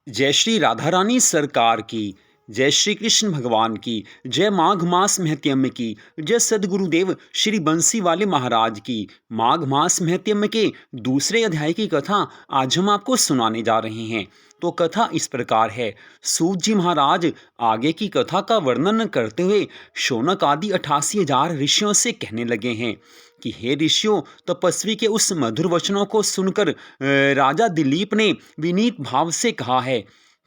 जय श्री राधा रानी सरकार की। जय श्री कृष्ण भगवान की। जय माघ मास महत्यम की। जय सदगुरुदेव श्री बंसी वाले महाराज की। माघ मास महत्यम के दूसरे अध्याय की कथा आज हम आपको सुनाने जा रहे हैं। तो कथा इस प्रकार है। सूत जी महाराज आगे की कथा का वर्णन करते हुए शौनक आदि 88,000 ऋषियों से कहने लगे हैं कि हे ऋषियों, तपस्वी के उस मधुर वचनों को सुनकर राजा दिलीप ने विनीत भाव से कहा है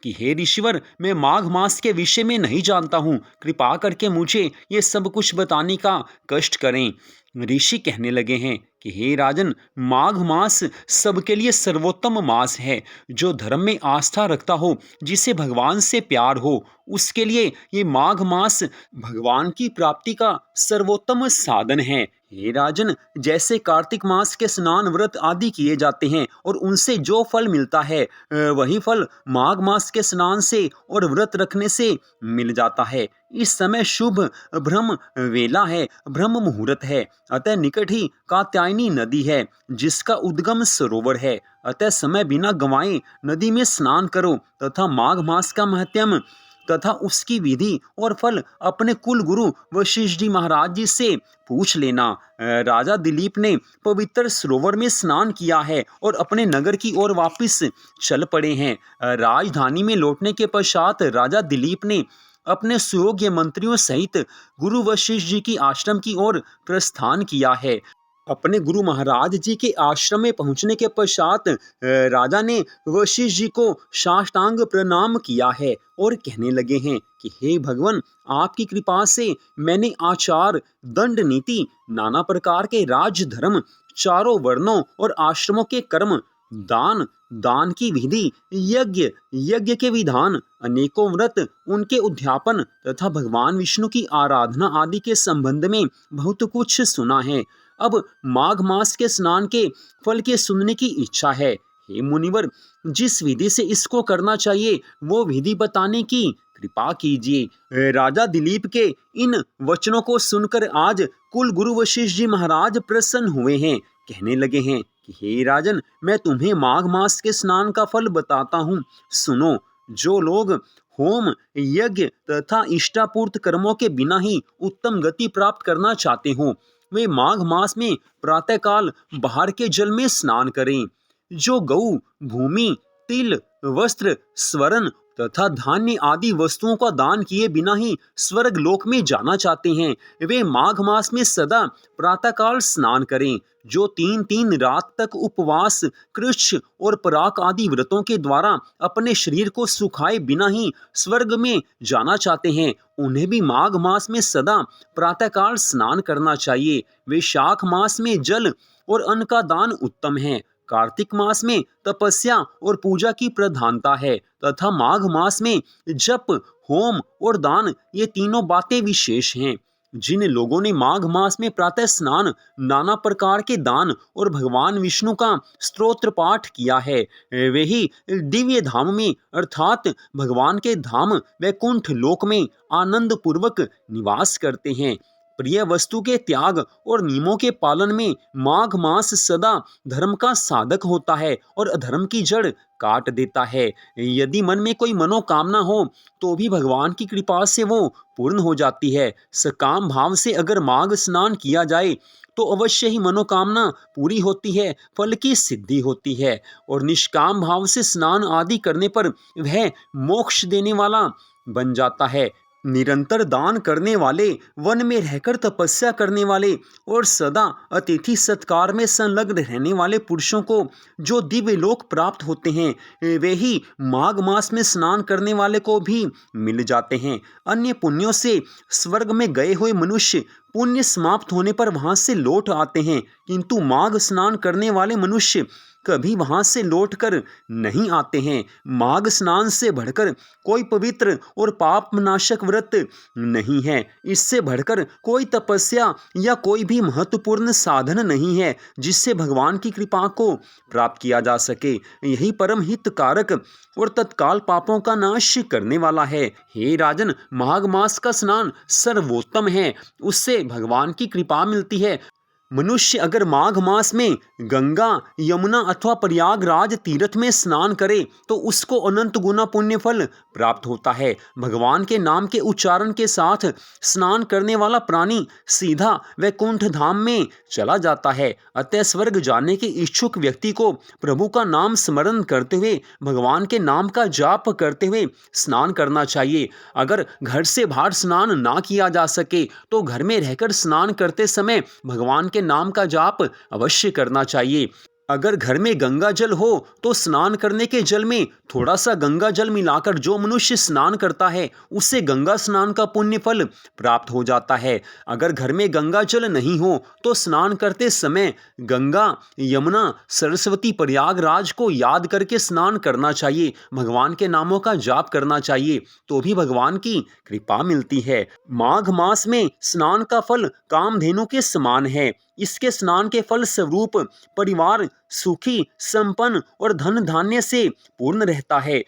कि हे ऋषिवर, मैं माघ मास के विषय में नहीं जानता हूँ, कृपा करके मुझे ये सब कुछ बताने का कष्ट करें। ऋषि कहने लगे हैं कि हे राजन, माघ मास सबके लिए सर्वोत्तम मास है। जो धर्म में आस्था रखता हो, जिसे भगवान से प्यार हो, उसके लिए ये माघ मास भगवान की प्राप्ति का सर्वोत्तम साधन है। हे राजन, जैसे कार्तिक मास के स्नान व्रत आदि किए जाते हैं और उनसे जो फल मिलता है, वही फल माघ मास के स्नान से और व्रत रखने से मिल जाता है। इस समय शुभ ब्रह्म वेला है, ब्रह्म मुहूर्त है। अतः निकट ही कात्यायनी नदी है, जिसका उद्गम सरोवर है। अतः समय बिना गंवाए नदी में स्नान करो तथा माघ मास का महत्म तथा उसकी विधि और फल अपने कुल गुरु वशिष्ठ जी महाराज जी से पूछ लेना। राजा दिलीप ने पवित्र सरोवर में स्नान किया है और अपने नगर की ओर वापस चल पड़े हैं। राजधानी में लौटने के पश्चात राजा दिलीप ने अपने सुयोग्य मंत्रियों सहित गुरु वशिष्ठ जी की आश्रम की ओर प्रस्थान किया है। अपने गुरु महाराज जी के आश्रम में पहुंचने के पश्चात राजा ने वशिष्ठ जी को साष्टांग प्रणाम किया है और कहने लगे हैं कि हे भगवान, आपकी कृपा से मैंने आचार, दंड नीति, नाना प्रकार के राज धर्म, चारों वर्णों और आश्रमों के कर्म, दान, दान की विधि, यज्ञ, यज्ञ के विधान, अनेकों व्रत, उनके उद्यापन तथा भगवान विष्णु की आराधना आदि के संबंध में बहुत कुछ सुना है। अब माघ मास के स्नान के फल के सुनने की इच्छा है। हे मुनिवर, जिस विधि से इसको करना चाहिए वो विधि बताने की कृपा कीजिए। राजा दिलीप के इन वचनों को सुनकर आज कुल गुरु वशिष्ठ जी महाराज प्रसन्न हुए हैं। कहने लगे हैं कि हे राजन, मैं तुम्हें माघ मास के स्नान का फल बताता हूँ, सुनो। जो लोग होम, यज्ञ तथा इष्टापूर्त कर्मों के बिना ही उत्तम गति प्राप्त करना चाहते हो, वे माघ मास में प्रातःकाल बाहर के जल में स्नान करें। जो गऊ, भूमि, तिल, वस्त्र, स्वर्ण तथा धान्य आदि वस्तुओं का दान किए बिना ही स्वर्ग लोक में जाना चाहते हैं, वे माघ मास में सदा प्रातःकाल स्नान करें। जो 3-3 रात तक उपवास, कृच्छ और पराक आदि व्रतों के द्वारा अपने शरीर को सुखाए बिना ही स्वर्ग में जाना चाहते हैं, उन्हें भी माघ मास में सदा प्रातःकाल स्नान करना चाहिए। वैशाख मास में जल और अन्न का दान उत्तम है। कार्तिक मास में तपस्या और पूजा की प्रधानता है तथा माघ मास में जप, होम और दान, ये तीनों बातें विशेष हैं। जिन लोगों ने माघ मास में प्रातः स्नान, नाना प्रकार के दान और भगवान विष्णु का स्तोत्र पाठ किया है, वे ही दिव्य धाम में अर्थात भगवान के धाम वैकुंठ लोक में आनंद पूर्वक निवास करते हैं। प्रिय वस्तु के त्याग और नियमों के पालन में माघ मास सदा धर्म का साधक होता है और अधर्म की जड़ काट देता है। यदि मन में कोई मनोकामना हो तो भी भगवान की कृपा से वो पूर्ण हो जाती है। सकाम भाव से अगर माघ स्नान किया जाए तो अवश्य ही मनोकामना पूरी होती है, फल की सिद्धि होती है। और निष्काम भाव से स्नान आदि करने पर वह मोक्ष देने वाला बन जाता है। निरंतर दान करने वाले, वन में रहकर तपस्या करने वाले और सदा अतिथि सत्कार में संलग्न रहने वाले पुरुषों को जो दिव्य लोक प्राप्त होते हैं, वे ही माघ मास में स्नान करने वाले को भी मिल जाते हैं। अन्य पुण्यों से स्वर्ग में गए हुए मनुष्य पुण्य समाप्त होने पर वहां से लौट आते हैं, किंतु माघ स्नान करने वाले मनुष्य कभी वहां से लौटकर नहीं आते हैं। माघ स्नान से बढ़कर कोई पवित्र और पाप नाशक व्रत नहीं है। इससे बढ़कर कोई तपस्या या कोई भी महत्वपूर्ण साधन नहीं है जिससे भगवान की कृपा को प्राप्त किया जा सके। यही परम हितकारक और तत्काल पापों का नाश करने वाला है। हे राजन, माघ मास का स्नान सर्वोत्तम है, उससे भगवान की कृपा मिलती है। मनुष्य अगर माघ मास में गंगा, यमुना अथवा प्रयागराज तीर्थ में स्नान करे तो उसको अनंत गुना पुण्य फल प्राप्त होता है। भगवान के नाम के उच्चारण के साथ स्नान करने वाला प्राणी सीधा वैकुंठ धाम में चला जाता है। अतः स्वर्ग जाने के इच्छुक व्यक्ति को प्रभु का नाम स्मरण करते हुए, भगवान के नाम का जाप करते हुए स्नान करना चाहिए। अगर घर से बाहर स्नान ना किया जा सके तो घर में रहकर स्नान करते समय भगवान के नाम का जाप अवश्य करना चाहिए। अगर घर में गंगा जल हो तो स्नान करने के जल में थोड़ा सा गंगा जल मिलाकर जो मनुष्य स्नान करता है उससे गंगा स्नान का पुण्य फल प्राप्त हो जाता है। अगर घर में गंगा जल नहीं हो तो स्नान करते समय गंगा, यमुना, सरस्वती, प्रयागराज को याद करके स्नान करना चाहिए। भगवान के नामों का जाप करना चाहिए, तो भी भगवान की कृपा मिलती है। माघ मास में स्नान का फल कामधेनु के समान है। इसके स्नान के फल स्वरूप परिवार सुखी, संपन्न और धन धान्य से पूर्ण रहता है।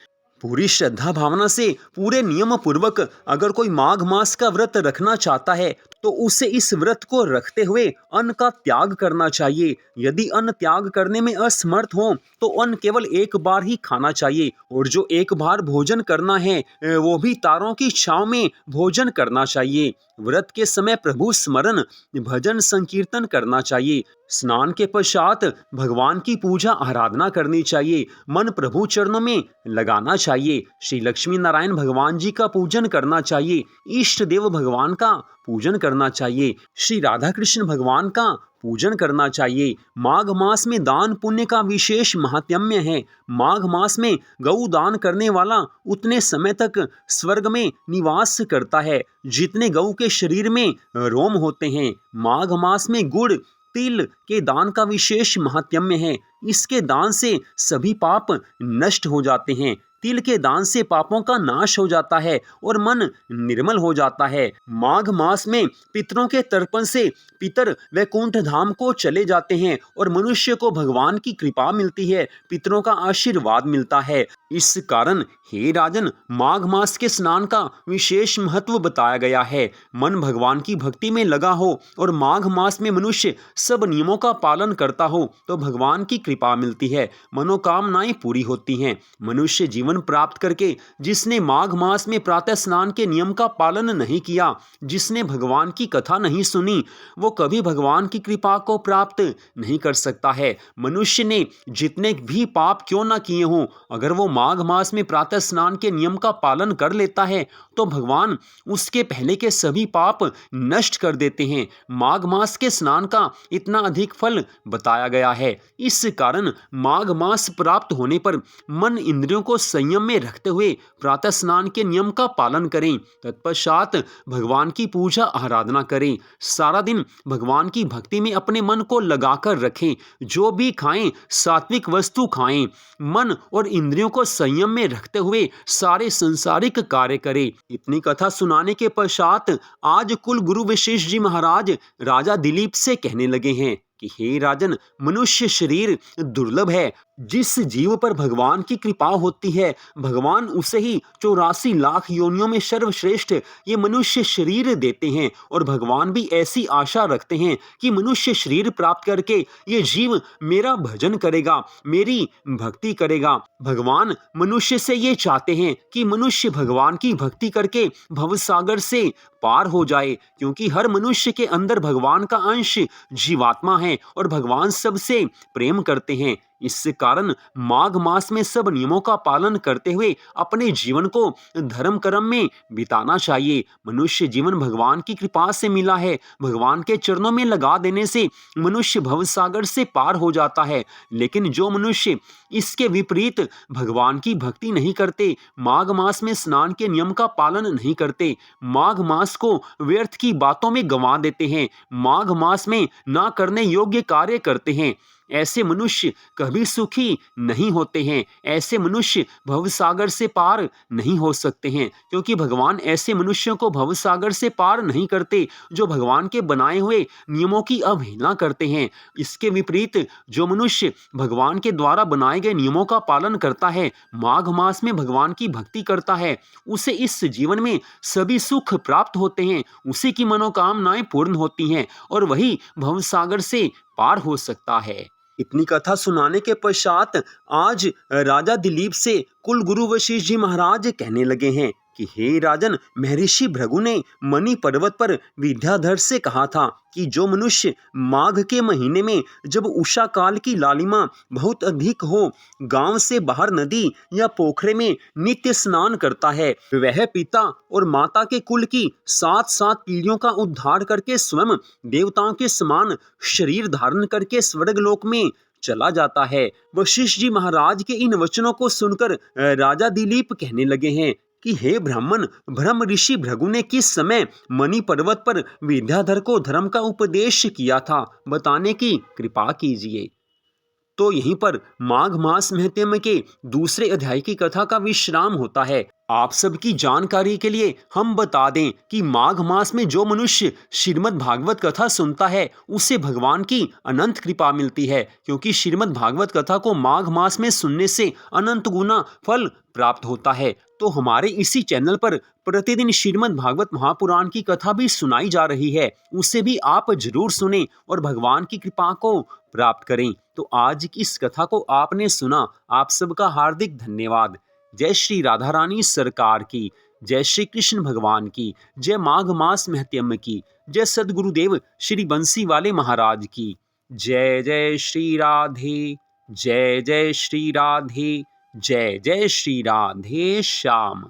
पूरी श्रद्धा भावना से, पूरे नियम पूर्वक अगर कोई माघ मास का व्रत रखना चाहता है तो उसे इस व्रत को रखते हुए अन्न का त्याग करना चाहिए। यदि अन्न त्याग करने में असमर्थ हो तो अन्न केवल एक बार ही खाना चाहिए, और जो एक बार भोजन करना है वो भी तारों की छांव में भोजन करना चाहिए। व्रत के समय प्रभु स्मरण, भजन, संकीर्तन करना चाहिए। स्नान के पश्चात भगवान की पूजा आराधना करनी चाहिए। मन प्रभु चरणों में लगाना चाहिए। श्री लक्ष्मी नारायण भगवान जी का पूजन करना चाहिए। इष्ट देव भगवान का पूजन करना चाहिए। श्री राधा कृष्ण भगवान का पूजन करना चाहिए। माघ मास में दान पुण्य का विशेष महात्म्य है। माघ मास में गौ दान करने वाला उतने समय तक स्वर्ग में निवास करता है जितने गौ के शरीर में रोम होते हैं। माघ मास में गुड़, तिल के दान का विशेष महात्म्य है। इसके दान से सभी पाप नष्ट हो जाते हैं। तिल के दान से पापों का नाश हो जाता है और मन निर्मल हो जाता है। माघ मास में पितरों के तर्पण से पितर वैकुंठ धाम को चले जाते हैं और मनुष्य को भगवान की कृपा मिलती है, पितरों का आशीर्वाद मिलता है। इस कारण हे राजन, माघ मास के स्नान का विशेष महत्व बताया गया है। मन भगवान की भक्ति में लगा हो और माघ मास में मनुष्य सब नियमों का पालन करता हो तो भगवान की कृपा मिलती है, मनोकामनाएं पूरी होती हैं। मनुष्य जीवन प्राप्त करके जिसने माघ मास में प्रातः स्नान के नियम का पालन नहीं किया, जिसने भगवान की कथा नहीं सुनी, वो कभी भगवान की कृपा को प्राप्त नहीं कर सकता है। मनुष्य ने जितने भी पाप क्यों ना किए हों, अगर वो माघ मास में प्रातः स्नान के नियम का पालन कर लेता है तो भगवान उसके पहले के सभी पाप नष्ट कर देते हैं। माघ मास के स्नान का इतना अधिक फल बताया गया है। इस कारण माघ मास प्राप्त होने पर मन इंद्रियों को संयम में रखते हुए प्रातः स्नान के नियम का पालन करें। तत्पश्चात भगवान की पूजा आराधना करें। सारा दिन भगवान की भक्ति में अपने मन को लगाकर रखें। जो भी खाएं सात्विक वस्तु खाएं। मन और इंद्रियों को संयम में रखते हुए सारे संसारिक कार्य करें। इतनी कथा सुनाने के पश्चात आज कुल गुरु वशिष्ठ जी महाराज राजा दिलीप से कहने लगे हैं कि हे राजन, मनुष्य शरीर दुर्लभ है। जिस जीव पर भगवान की कृपा होती है, भगवान उसे ही 84 लाख योनियों में सर्वश्रेष्ठ ये मनुष्य शरीर देते हैं, और भगवान भी ऐसी आशा रखते हैं कि मनुष्य शरीर प्राप्त करके ये जीव मेरा भजन करेगा, मेरी भक्ति करेगा। भगवान मनुष्य से ये चाहते हैं कि मनुष्य भगवान की भक्ति करके भवसागर से पार हो जाए, क्योंकि हर मनुष्य के अंदर भगवान का अंश जीवात्मा है और भगवान सबसे प्रेम करते हैं। इस कारण माघ मास में सब नियमों का पालन करते हुए अपने जीवन को धर्म कर्म में बिताना चाहिए। मनुष्य जीवन भगवान की कृपा से मिला है। भगवान के चरणों में लगा देने से मनुष्य भवसागर से पार हो जाता है। लेकिन जो मनुष्य इसके विपरीत भगवान की भक्ति नहीं करते, माघ मास में स्नान के नियम का पालन नहीं करते, माघ मास को व्यर्थ की बातों में गंवा देते हैं, माघ मास में ना करने योग्य कार्य करते हैं, ऐसे मनुष्य कभी सुखी नहीं होते हैं। ऐसे मनुष्य भवसागर से पार नहीं हो सकते हैं, क्योंकि भगवान ऐसे मनुष्यों को भवसागर से पार नहीं करते जो भगवान के बनाए हुए नियमों की अवहेलना करते हैं। इसके विपरीत जो मनुष्य भगवान के द्वारा बनाए गए नियमों का पालन करता है, माघ मास में भगवान की भक्ति करता है, उसे इस जीवन में सभी सुख प्राप्त होते हैं, उसी की मनोकामनाएं पूर्ण होती हैं और वही भवसागर से पार हो सकता है। इतनी कथा सुनाने के पश्चात आज राजा दिलीप से कुल गुरु वशिष्ठ जी महाराज कहने लगे हैं कि हे राजन, महर्षि भृगु ने मणि पर्वत पर विद्याधर से कहा था कि जो मनुष्य माघ के महीने में, जब उषा काल की लालिमा बहुत अधिक हो, गांव से बाहर नदी या पोखरे में नित्य स्नान करता है, वह पिता और माता के कुल की 7-7 पीढ़ियों का उद्धार करके स्वयं देवताओं के समान शरीर धारण करके स्वर्गलोक में चला जाता है। वशिष्ठ जी महाराज के इन वचनों को सुनकर राजा दिलीप कहने लगे हैं कि हे ब्राह्मण, ब्रह्म ऋषि भृगु ने किस समय मणि पर्वत पर विद्याधर को धर्म का उपदेश किया था, बताने की कृपा कीजिए। तो यहीं पर माघ मास महत्म्य के दूसरे अध्याय की कथा का विश्राम होता है। आप सबकी जानकारी के लिए हम बता दें कि माघ मास में जो मनुष्य श्रीमद् भागवत कथा सुनता है, उसे भगवान की अनंत कृपा मिलती है, क्योंकि श्रीमद् भागवत कथा को माघ मास में सुनने से अनंत गुना फल प्राप्त होता है। तो हमारे इसी चैनल पर प्रतिदिन श्रीमद् भागवत महापुराण की कथा भी सुनाई जा रही है, उसे भी आप जरूर सुनें और भगवान की कृपा को प्राप्त करें। तो आज की इस कथा को आपने सुना, आप सबका हार्दिक धन्यवाद। जय श्री राधा रानी सरकार की, जय श्री कृष्ण भगवान की, जय माघ मास महत्म्य की, जय सदगुरुदेव श्री बंसी वाले महाराज की। जय जय श्री राधे, जय जय श्री राधे, जय जय श्री राधे श्याम।